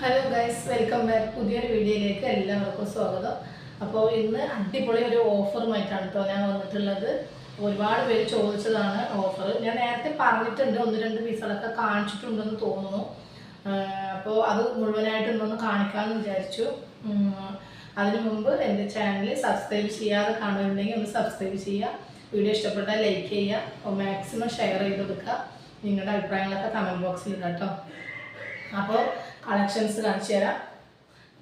Hello guys, welcome back. പുതിയൊരു വീഡിയോയിലേക്ക് എല്ലാവർക്കും സ്വാഗതം. അപ്പോൾ ഇന്ന് അടിപൊളി ഒരു ഓഫറുമായിട്ടാണ് കേട്ടോ ഞാൻ വന്നിട്ടുള്ളത്. ഒരുപാട് പേര് ചോദിച്ചതാണ് ഓഫർ. ഞാൻ നേരത്തെ പറഞ്ഞിട്ടുണ്ട്, 1-2 പീസുകളൊക്കെ കാണിച്ചിട്ടുണ്ടെന്ന് തോന്നുന്നു. അപ്പോൾ അത് മുഴുവനായിട്ടൊന്നൊന്ന് കാണിക്കാമെന്ന് വിചാരിച്ചു. അതിനു മുമ്പ് എൻ്റെ ചാനൽ സബ്സ്ക്രൈബ് ചെയ്യാതെ കാണുന്നുണ്ടെങ്കിൽ ഒന്ന് സബ്സ്ക്രൈബ് ചെയ്യുക. വീഡിയോ ഇഷ്ടപ്പെട്ടാൽ ലൈക്ക് ചെയ്യുക, മാക്സിമം ഷെയർ ചെയ്ത് കൊടുക്കുക. നിങ്ങളുടെ അഭിപ്രായങ്ങളൊക്കെ കമൻറ്റ് ബോക്സിൽ ഇടാം കേട്ടോ. അപ്പോൾ കളക്ഷൻസ് കാണിച്ചു തരാം.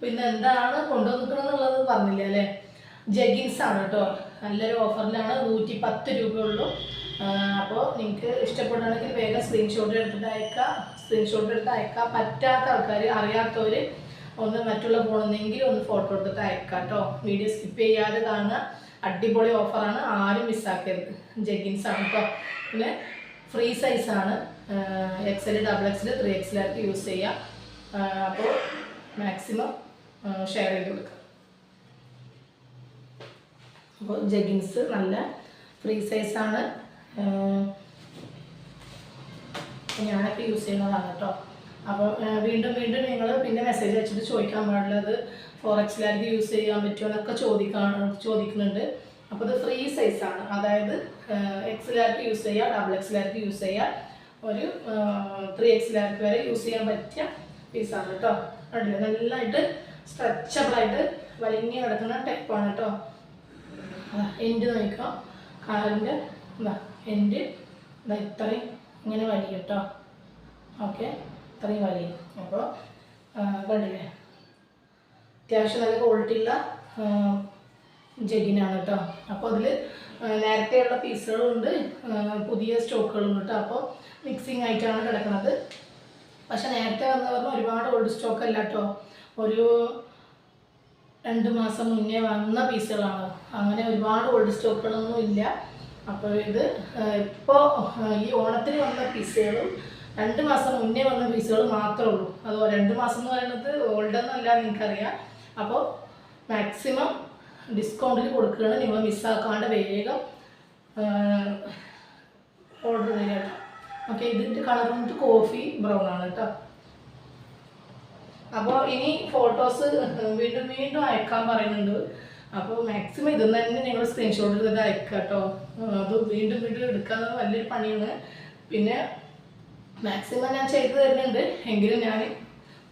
പിന്നെ എന്താണ് കൊണ്ടുവന്നിട്ടുള്ളത് പറഞ്ഞില്ല അല്ലേ. ജഗിൻസ് ആണ് കേട്ടോ. നല്ലൊരു ഓഫറിലാണ്. 110 രൂപയുള്ളൂ. അപ്പോൾ നിങ്ങൾക്ക് ഇഷ്ടപ്പെടുകയാണെങ്കിൽ വേഗം സ്ക്രീൻഷോട്ട് എടുത്തിട്ട് അയക്കാം. പറ്റാത്ത ആൾക്കാർ, അറിയാത്തവർ ഒന്ന് മറ്റുള്ള ഫോണിന്നെങ്കിലും ഒന്ന് ഫോട്ടോ എടുത്തിട്ട് അയക്കാം കേട്ടോ. വീഡിയോ സ്കിപ്പ് ചെയ്യാതെ കാണുക. അടിപൊളി ഓഫറാണ്, ആരും മിസ്സാക്കരുത്. ജഗിൻസ് ആണ് കേട്ടോ. പിന്നെ ഫ്രീ സൈസാണ്. XL, XXL, 3XL ആർക്ക് യൂസ് ചെയ്യാം. അപ്പോൾ മാക്സിമം ഷെയർ ചെയ്ത് കൊടുക്കുക. അപ്പോൾ ജഗിൻസ് നല്ല ഫ്രീ സൈസാണ്. ഞാനൊക്കെ യൂസ് ചെയ്യുന്നതാണ് കേട്ടോ. അപ്പോൾ വീണ്ടും നിങ്ങൾ പിന്നെ മെസ്സേജ് അയച്ചിട്ട് ചോദിക്കാൻ പാടുള്ളത് 4XL ആർക്ക് യൂസ് ചെയ്യാൻ പറ്റുമോ എന്നൊക്കെ ചോദിക്കുന്നുണ്ട്. അപ്പോൾ ഇത് ഫ്രീ സൈസാണ്. അതായത് XL ആർക്ക് യൂസ് ചെയ്യാം, XXL ആർക്ക് യൂസ് ചെയ്യാം, ഒരു 3XL ആർക്ക് വരെ യൂസ് ചെയ്യാൻ പറ്റിയ പീസാണ് കേട്ടോ. കണ്ടില്ലേ, നല്ലതായിട്ട് സ്ട്രെച്ചബിളായിട്ട് വലിഞ്ഞ് കിടക്കുന്ന ടൈപ്പാണ് കേട്ടോ. എൻഡ് നോക്കാം, കാലിൻ്റെ എൻഡ് ഇത്രയും ഇങ്ങനെ വലിയ കേട്ടോ. ഓക്കെ, ഇത്രയും വലിയ. അപ്പോൾ കണ്ടില്ലേ, അത്യാവശ്യം നല്ല ക്വാളിറ്റിയുള്ള ജഗിനാണ് കേട്ടോ. അപ്പോൾ അതിൽ നേരത്തെയുള്ള പീസുകളുണ്ട്, പുതിയ സ്റ്റോക്കുകളുണ്ട് കേട്ടോ. അപ്പോൾ മിക്സിങ് ആയിട്ടാണ് കിടക്കുന്നത്. പക്ഷെ നേരത്തെ വന്നവർക്ക് ഒരുപാട് ഓൾഡ് സ്റ്റോക്ക് അല്ല കേട്ടോ. ഒരു 2 മാസം മുന്നേ വന്ന പീസുകളാണ്. അങ്ങനെ ഒരുപാട് ഓൾഡ് സ്റ്റോക്കുകളൊന്നും ഇല്ല. അപ്പോൾ ഇത് ഇപ്പോൾ ഈ ഓണത്തിന് വന്ന പീസുകളും 2 മാസം മുന്നേ വന്ന പീസുകൾ മാത്രമേ ഉള്ളൂ. അത് 2 മാസം എന്ന് പറയുന്നത് ഓൾഡൊന്നുമല്ല, നിങ്ങൾക്കറിയാം. അപ്പോൾ മാക്സിമം ഡിസ്കൗണ്ടിൽ കൊടുക്കുകയാണ്. നിങ്ങൾ മിസ്സാക്കാണ്ട് വേഗം ഓർഡർ ചെയ്യുക കേട്ടോ. ഓക്കെ, ഇതിൻ്റെ കളർ വന്നിട്ട് കോഫി ബ്രൗൺ ആണ് കേട്ടോ. അപ്പോൾ ഇനി ഫോട്ടോസ് വീണ്ടും അയക്കാൻ പറയുന്നുണ്ട്. അപ്പോൾ മാക്സിമം ഇതെന്ന് തന്നെ നിങ്ങൾ സ്ക്രീൻഷോട്ട് എടുത്തിട്ട് അയക്കുക കേട്ടോ. അത് വീണ്ടും എടുക്കാൻ വലിയൊരു പണിയാണ്. പിന്നെ മാക്സിമം ഞാൻ ചെയ്തു തരുന്നുണ്ട്, എങ്കിലും ഞാൻ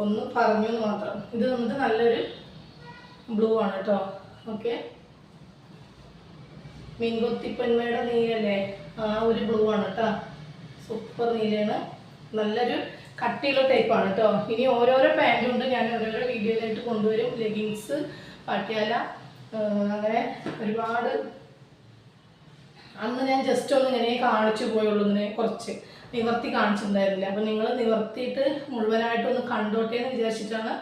ഒന്ന് പറഞ്ഞു എന്ന് മാത്രം. ഇത് വന്നിട്ട് നല്ലൊരു ബ്ലൂ ആണ് കേട്ടോ. ഓക്കെ, മീൻകൊത്തിപ്പൊന്മയുടെ നീലല്ലേ, ആ ഒരു ബ്ലൂ ആണ് കേട്ടോ. സൂപ്പർ നീലയാണ്. നല്ലൊരു കട്ടിയുള്ള ടൈപ്പാണ് കേട്ടോ. ഇനി ഓരോരോ പാൻറ്റും ഉണ്ട്, ഞാൻ ഓരോരോ വീഡിയോയിലായിട്ട് കൊണ്ടുവരും. ലെഗിങ്സ്, പട്ടിയാല, അങ്ങനെ ഒരുപാട്. അന്ന് ഞാൻ ജസ്റ്റ് ഒന്ന് ഇങ്ങനെ കാണിച്ചു പോയുള്ളൂ, ഇങ്ങനെ കുറച്ച് നിവർത്തി കാണിച്ചിട്ടുണ്ടായിരുന്നില്ല. അപ്പോൾ നിങ്ങൾ നിവർത്തിയിട്ട് മുഴുവനായിട്ടൊന്ന് കണ്ടോട്ടെ എന്ന് വിചാരിച്ചിട്ടാണ്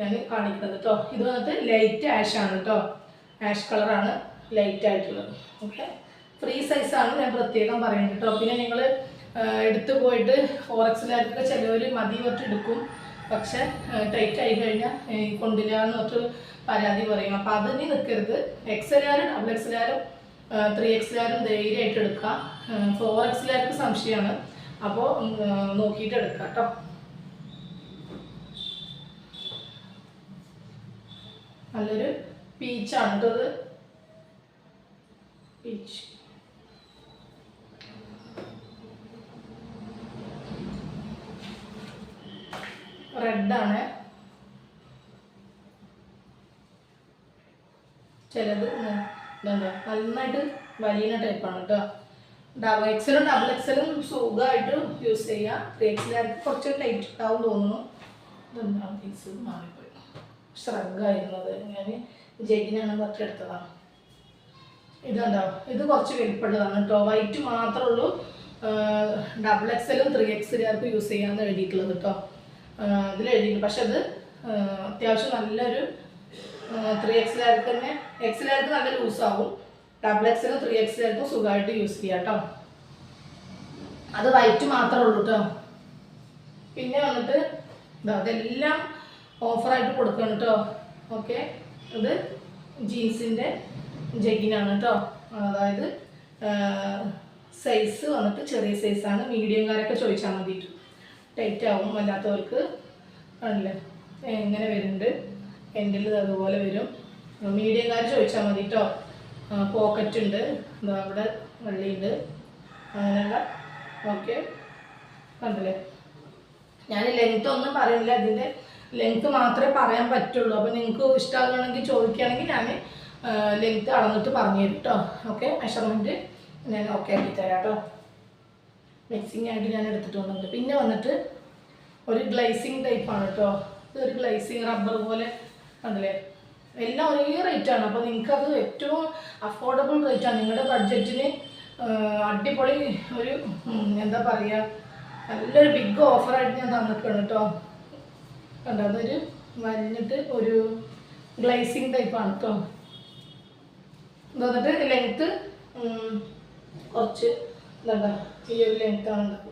ഞാൻ കാണിക്കുന്നത് കേട്ടോ. ഇത് വന്നിട്ട് ലൈറ്റ് ആഷ് ആണ് കേട്ടോ. ആഷ് കളറാണ്, ലൈറ്റ് ആയിട്ടുള്ളത്. ഓക്കെ, ഫ്രീ സൈസാണ്, ഞാൻ പ്രത്യേകം പറയുന്നത് കേട്ടോ. പിന്നെ നിങ്ങൾ എടുത്തു പോയിട്ട് 4XL ആർക്കൊക്കെ ചിലവർ മതി പറഞ്ഞിട്ട് എടുക്കും. പക്ഷെ ടൈറ്റ് ആയി കഴിഞ്ഞാൽ കൊണ്ടില്ല എന്ന് പറഞ്ഞിട്ട് പരാതി പറയും. അപ്പോൾ അതിന് നിൽക്കരുത്. XL ആരും XXL ആരും 3XL ആരും ധൈര്യമായിട്ട് എടുക്കാം. 4XL ആർക്ക് സംശയമാണ്. അപ്പോൾ നോക്കിയിട്ട് എടുക്കാം കേട്ടോ. നല്ലൊരു പീച്ചാണ് കേട്ടോ. അത് പീച്ച് റെഡാണ്. ചിലത് നന്നായിട്ട് വലിയ ടൈപ്പാണ് കേട്ടോ. XL-ഉം XXL-ഉം സുഖമായിട്ട് യൂസ് ചെയ്യാം. 3XL ആർക്ക് കുറച്ച് ലൈറ്റ് ഉണ്ടാവും തോന്നുന്നു. ഇതെന്താണ് പീസ് മാറിപ്പോയി, ശ്രഗായിരുന്നത്. ഞാൻ ജഗിനാണ് പറ്റെടുത്തതാണ്. ഇതുണ്ടാവും, ഇത് കുറച്ച് വലിപ്പമുള്ളതാണ് കേട്ടോ. വൈറ്റ് മാത്രമേ ഉള്ളൂ. XXL-ഉം 3XL ആർക്ക് യൂസ് ചെയ്യാമെന്ന് എഴുതിയിട്ടുള്ളത് കേട്ടോ. ഇതിൽ എഴുതിയിട്ടുണ്ട്. പക്ഷെ അത് അത്യാവശ്യം നല്ലൊരു 3XL ആർക്ക് തന്നെ. XL ആർക്ക് നല്ല ലൂസാവും. XXL-ഉം 3XL ആർക്കും സുഖമായിട്ട് യൂസ് ചെയ്യാം കേട്ടോ. അത് വൈറ്റ് മാത്രമേ ഉള്ളൂ കേട്ടോ. പിന്നെ വന്നിട്ട് അതെല്ലാം ഓഫറായിട്ട് കൊടുക്കണം കേട്ടോ. ഓക്കെ, ഇത് ജീൻസിൻ്റെ ജഗിനാണ് കേട്ടോ. അതായത് സൈസ് വന്നിട്ട് ചെറിയ സൈസാണ്. മീഡിയംകാരൊക്കെ ചോദിച്ചാൽ മതി. ടൈറ്റ് ആവും അല്ലാത്തവർക്ക്. ആണല്ലേ, എങ്ങനെ വരുന്നുണ്ട്. എൻഡിൽ അതുപോലെ വരും. മീഡിയംകാർ ചോദിച്ചാൽ മതി കേട്ടോ. പോക്കറ്റ് ഉണ്ട്, അവിടെ വള്ളിയുണ്ട്, അങ്ങനെയുള്ള. ഓക്കെ, കണ്ടില്ലേ? ഞാൻ ലെങ്ത് ഒന്നും പറയുന്നില്ല, ഇതിൻ്റെ ലെങ്ത് മാത്രമേ പറയാൻ പറ്റുള്ളൂ. അപ്പോൾ നിങ്ങൾക്ക് ഇഷ്ടമാകണമെങ്കിൽ ചോദിക്കുകയാണെങ്കിൽ ഞാൻ ലെങ്ത് അളന്നിട്ട് പറഞ്ഞു തരും കേട്ടോ. ഓക്കെ, മെഷർമെൻറ്റ് ഞാൻ ഓക്കെ ആക്കി തരാം കേട്ടോ. മിക്സിങ് ആയിട്ട് ഞാൻ എടുത്തിട്ട് വന്നിട്ടുണ്ട്. പിന്നെ വന്നിട്ട് ഒരു ഗ്ലൈസിങ് ടൈപ്പാണ് കേട്ടോ. ഇതൊരു ഗ്ലൈസിങ് റബ്ബർ പോലെ, കണ്ടില്ലേ? എല്ലാം ഒരേ റേറ്റാണ്. അപ്പോൾ നിങ്ങൾക്കത് ഏറ്റവും അഫോർഡബിൾ റേറ്റാണ്. നിങ്ങളുടെ ബഡ്ജറ്റിന് അടിപൊളി ഒരു എന്താ പറയുക, നല്ലൊരു ബിഗ് ഓഫറായിട്ട് ഞാൻ തന്നിട്ടുണ്ട് കേട്ടോ. കണ്ടോ, അതൊരു വരഞ്ഞിട്ട് ഒരു ഗ്ലൈസിങ് ടൈപ്പാണ് കേട്ടോ. ഇത് വന്നിട്ട് ലെങ്ത്ത് കുറച്ച് എന്താ ഈ ഒരു ലെങ്ത്താണ് ഉണ്ടാവുക.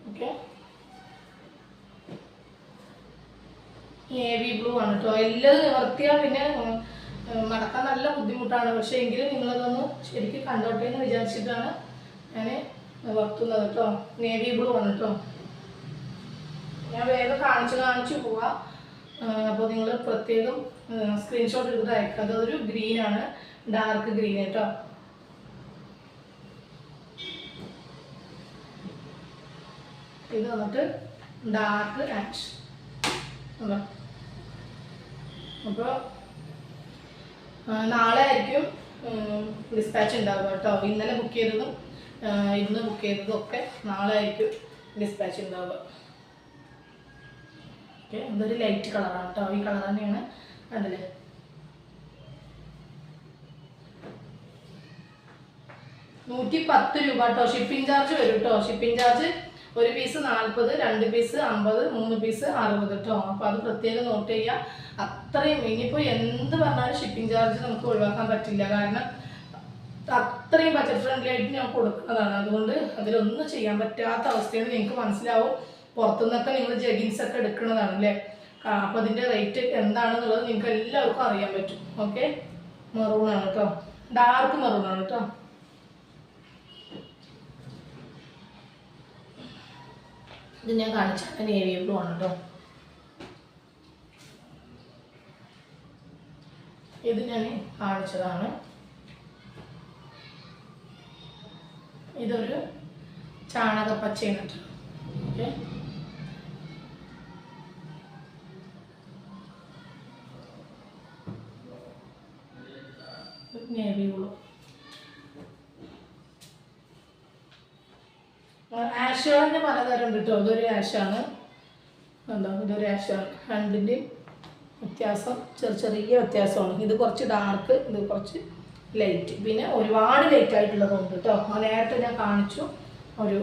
ഓക്കെ, നേവി ബ്ലൂ ആണ് കേട്ടോ. എല്ലാം നിവർത്തിയാൽ പിന്നെ മടക്കാൻ നല്ല ബുദ്ധിമുട്ടാണ്. പക്ഷേ എങ്കിലും നിങ്ങളതൊന്ന് ശരിക്കും കണ്ടോട്ടെ എന്ന് വിചാരിച്ചിട്ടാണ് ഞാൻ നിവർത്തുന്നത് കേട്ടോ. നേവി ബ്ലൂ ആണ് കേട്ടോ. ഞാൻ വേഗം കാണിച്ചു പോവാം. അപ്പോൾ നിങ്ങൾ പ്രത്യേകം സ്ക്രീൻഷോട്ട് എടുത്തിട്ട് അയക്കുക. അതൊരു ഗ്രീനാണ്, ഡാർക്ക് ഗ്രീൻ കേട്ടോ. ഇത് വന്നിട്ട് ഡാർക്ക് ആഷ്. അപ്പോൾ നാളെ ആയിരിക്കും ഡിസ്പാച്ച് ഉണ്ടാവുക കേട്ടോ. ഇന്നലെ ബുക്ക് ചെയ്തതും ഇന്ന് ബുക്ക് ചെയ്തതും ഒക്കെ നാളെ ആയിരിക്കും ഡിസ്പാച്ച് ഉണ്ടാവുക. ഓക്കെ, ഇതൊരു ലൈറ്റ് കളറാണ് കേട്ടോ. ഈ കളർ തന്നെയാണ്, കണ്ടില്ലേ? ₹110 കേട്ടോ. ഷിപ്പിംഗ് ചാർജ് വരും കേട്ടോ. ഷിപ്പിംഗ് ചാർജ് ഒരു പീസ് 40, 2 പീസ് 50, 3 പീസ് 60 കേട്ടോ. അപ്പോൾ അത് പ്രത്യേകം നോട്ട് ചെയ്യുക. അത്രയും ഇനിയിപ്പോൾ എന്ത് പറഞ്ഞാലും ഷിപ്പിംഗ് ചാർജ് നമുക്ക് ഒഴിവാക്കാൻ പറ്റില്ല. കാരണം അത്രയും ബജറ്റ് ഫ്രണ്ട്ലി ആയിട്ട് ഞാൻ കൊടുക്കുന്നതാണ്. അതുകൊണ്ട് അതിലൊന്നും ചെയ്യാൻ പറ്റാത്ത അവസ്ഥയാണ്. നിങ്ങൾക്ക് മനസ്സിലാവും, പുറത്തുനിന്നൊക്കെ നിങ്ങൾ ജഗിൻസ് ഒക്കെ എടുക്കുന്നതാണ് അല്ലേ. അപ്പോൾ അതിൻ്റെ റേറ്റ് എന്താണെന്നുള്ളത് നിങ്ങൾക്ക് എല്ലാവർക്കും അറിയാൻ പറ്റും. ഓക്കെ, മെറൂണാണ് കേട്ടോ, ഡാർക്ക് മെറൂണാണ് കേട്ടോ. ഇത് ഞാൻ കാണിച്ചാൽ നേവി ബ്ലൂ ആണ് കേട്ടോ. ഇത് ഞാൻ കാണിച്ചതാണ്. ഇതൊരു ചാണകപ്പച്ചയാണ് കേട്ടോ. Okay, navy blue. ആഷുകളിൻ്റെ പലതരം ഉണ്ട് കേട്ടോ. ഇതൊരു ആഷാണ്, എന്താ ഇതൊരു ആഷാണ്. രണ്ടിൻ്റെയും വ്യത്യാസം ചെറിയ വ്യത്യാസമാണ്. ഇത് കുറച്ച് ഡാർക്ക്, ഇത് കുറച്ച് ലൈറ്റ്. പിന്നെ ഒരുപാട് ലൈറ്റ് ആയിട്ടുള്ളതുണ്ട് കേട്ടോ. നേരത്തെ ഞാൻ കാണിച്ചു ഒരു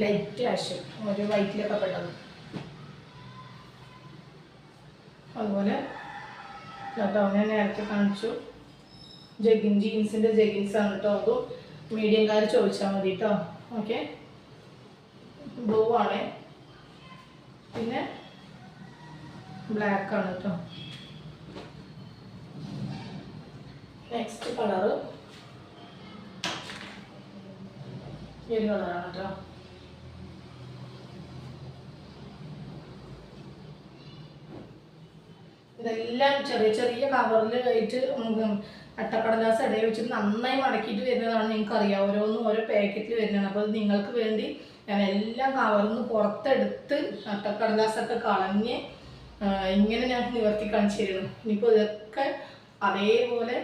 ലൈറ്റ് ആഷ്, ഒരു വൈറ്റിലൊക്കെ പെട്ടത്. അതുപോലെ കേട്ടോ ഞാൻ നേരത്തെ കാണിച്ചു ജീൻസിൻ്റെ ജഗിൻസാണ് കേട്ടോ. അതും മീഡിയംകാർ ചോദിച്ചാൽ മതി കേട്ടോ. ഓക്കെ, ബ്ലൂ ആണ്, പിന്നെ ബ്ലാക്ക് ആണ് കേട്ടോ. നെക്സ്റ്റ് കളറ് ഈ ഒരു കളറാണ് കേട്ടോ. ഇതെല്ലാം ചെറിയ കവറിൽ ആയിട്ട് അട്ടക്കടലാസ് ഇടയിൽ വെച്ചിട്ട് നന്നായി മടക്കിയിട്ട് വരുന്നതാണ്. നിങ്ങൾക്കറിയാം, ഓരോ പാക്കറ്റിൽ വരുന്നതാണ്. അപ്പോൾ നിങ്ങൾക്ക് വേണ്ടി ഞാൻ എല്ലാം കവറിൽ നിന്ന് പുറത്തെടുത്ത് അട്ടക്കടലാസൊക്കെ കളഞ്ഞ് ഇങ്ങനെ ഞാൻ നിവർത്തി കാണിച്ചു തരുന്നു. ഇനിയിപ്പോൾ ഇതൊക്കെ അതേപോലെ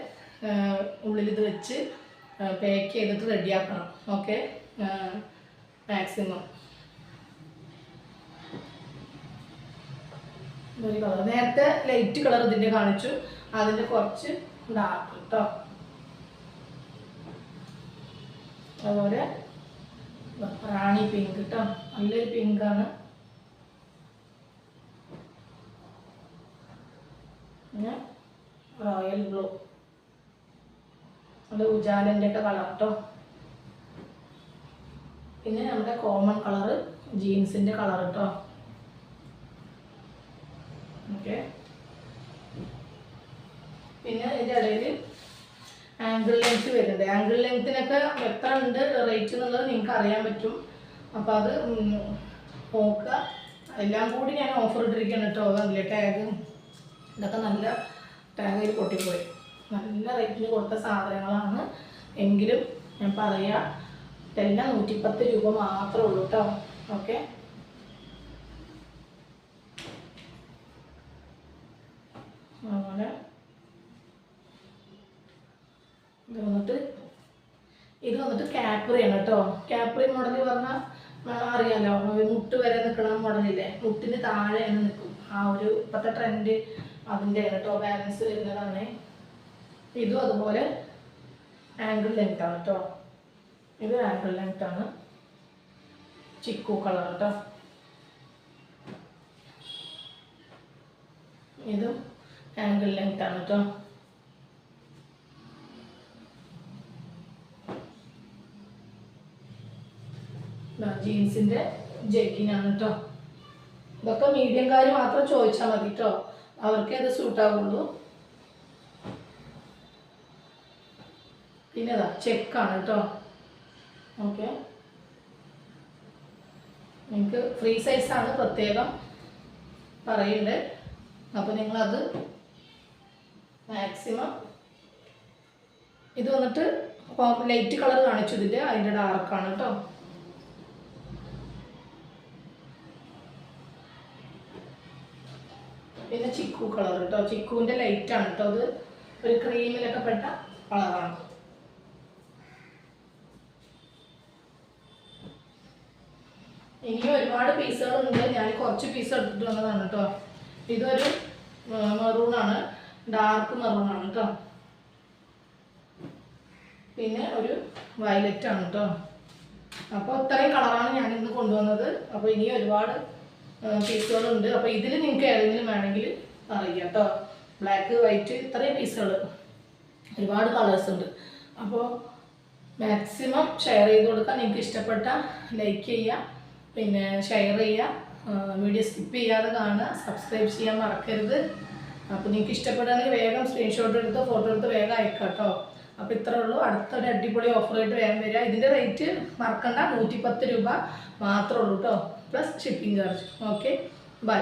ഉള്ളിൽ ഇത് വെച്ച് പാക്ക് ചെയ്തിട്ട് റെഡിയാക്കണം. ഓക്കെ, മാക്സിമം ഒരു കളർ നേരത്തെ ലൈറ്റ് കളർ ഇതിൻ്റെ കാണിച്ചു, അതിൻ്റെ കുറച്ച് ഡാർക്ക് കേട്ടോ. അതുപോലെ റാണി പിങ്ക് കേട്ടോ, നല്ലൊരു പിങ്കാണ്. പിന്നെ റോയൽ ബ്ലൂ, അത് ഉജാലൻ്റെ ഒക്കെ കളർ കേട്ടോ. പിന്നെ നമ്മുടെ കോമൺ കളറ് ജീൻസിൻ്റെ കളർ കേട്ടോ. ഓക്കെ, പിന്നെ ഇതിൻ്റെ ഇടയിൽ ആംഗിൾ ലെങ്ത് വരുന്നുണ്ട്. ആംഗിൾ ലെങ്ത്തിനൊക്കെ എത്ര ഉണ്ട് റേറ്റ് എന്നുള്ളത് നിങ്ങൾക്ക് അറിയാൻ പറ്റും. അപ്പോൾ അത് നോക്കുക. എല്ലാം കൂടി ഞാൻ ഓഫർ ഇട്ടിരിക്കുകയാണ് കേട്ടോ. അതല്ലേ ടാഗ് ഇതൊക്കെ നല്ല ടാഗിൽ പൊട്ടിപ്പോയി. നല്ല റേറ്റിന് കൊടുത്ത സാധനങ്ങളാണ്. എങ്കിലും ഞാൻ പറയാം, ഇതെല്ലാം 110 രൂപ മാത്രമേ ഉള്ളൂ കേട്ടോ. ഓക്കെ, അങ്ങനെ ഇത് വന്നിട്ട് കാപ്രിയാണ് കേട്ടോ. കാപ്രി മോഡൽ പറഞ്ഞാൽ അറിയാലോ, മുട്ട് വരെ നിൽക്കണ മോഡലില്ലേ, മുട്ടിന് താഴെ തന്നെ നിൽക്കും. ആ ഒരു ഇപ്പോഴത്തെ ട്രെൻഡ് അതിൻ്റെ കേട്ടോ, ബാലൻസ് വരുന്നതാണ്. ഇതും അതുപോലെ ആംഗിൾ ലെങ്ത് ആണ് കേട്ടോ. ഇത് ആംഗിൾ ലെങ്ത് ആണ്, ചിക്കു കളർ കേട്ടോ. ഇതും ആംഗിൾ ലെങ്ത് ആണ് കേട്ടോ. ജീൻസിൻ്റെ ജെഗിനാണ് കേട്ടോ. ഇതൊക്കെ മീഡിയംകാർ മാത്രം ചോദിച്ചാൽ മതി കേട്ടോ, അവർക്കേ അത് സൂട്ടാവുള്ളൂ. പിന്നെ ഇതാ ചെക്കാണ് കേട്ടോ. ഓക്കെ, നിങ്ങൾക്ക് ഫ്രീ സൈസാണ് പ്രത്യേകം പറയുന്നുണ്ട്. അപ്പോൾ നിങ്ങളത് മാക്സിമം, ഇത് വന്നിട്ട് ലൈറ്റ് കളർ കാണിച്ചു, ഇതിൻ്റെ അതിൻ്റെ ഡാർക്കാണ് കേട്ടോ. പിന്നെ ചിക്കു കളർ കേട്ടോ, ചിക്കുവിൻ്റെ ലൈറ്റാണ് കേട്ടോ. അത് ഒരു ക്രീമിലൊക്കെ പെട്ട കളറാണ്. ഇനിയും ഒരുപാട് പീസുകളുണ്ട്, ഞാൻ കുറച്ച് പീസ് എടുത്തിട്ട് വന്നതാണ് കേട്ടോ. ഇതൊരു മെറൂണാണ്, ഡാർക്ക് മെറൂണാണ് കേട്ടോ. പിന്നെ ഒരു വയലറ്റ് ആണ് കേട്ടോ. അപ്പോൾ ഇത്രയും കളറാണ് ഞാനിന്ന് കൊണ്ടുവന്നത്. അപ്പോൾ ഇനി ഒരുപാട് പീസുകളുണ്ട്. അപ്പോൾ ഇതിൽ നിങ്ങൾക്ക് ഏതെങ്കിലും വേണമെങ്കിൽ അറിയാം കേട്ടോ. ബ്ലാക്ക്, വൈറ്റ്, ഇത്രയും പീസുകൾ, ഒരുപാട് കളേഴ്സ് ഉണ്ട്. അപ്പോൾ മാക്സിമം ഷെയർ ചെയ്ത് കൊടുക്കുക. നിങ്ങൾക്ക് ഇഷ്ടപ്പെട്ട ലൈക്ക് ചെയ്യുക, പിന്നെ ഷെയർ ചെയ്യുക, വീഡിയോ സ്കിപ്പ് ചെയ്യാതെ കാണുക, സബ്സ്ക്രൈബ് ചെയ്യാൻ മറക്കരുത്. അപ്പോൾ നിങ്ങൾക്ക് ഇഷ്ടപ്പെടുകയാണെങ്കിൽ വേഗം സ്ക്രീൻഷോട്ട് എടുത്ത് ഫോട്ടോ എടുത്ത് വേഗം അയക്കാം കേട്ടോ. അപ്പോൾ ഇത്രേ ഉള്ളൂ. അടുത്തൊരു അടിപൊളി ഓഫറായിട്ട് വേഗം വരിക. ഇതിൻ്റെ റേറ്റ് മറക്കണ്ട, 110 രൂപ മാത്രമേ ഉള്ളൂ കേട്ടോ, plus shipping charge. Okay, by.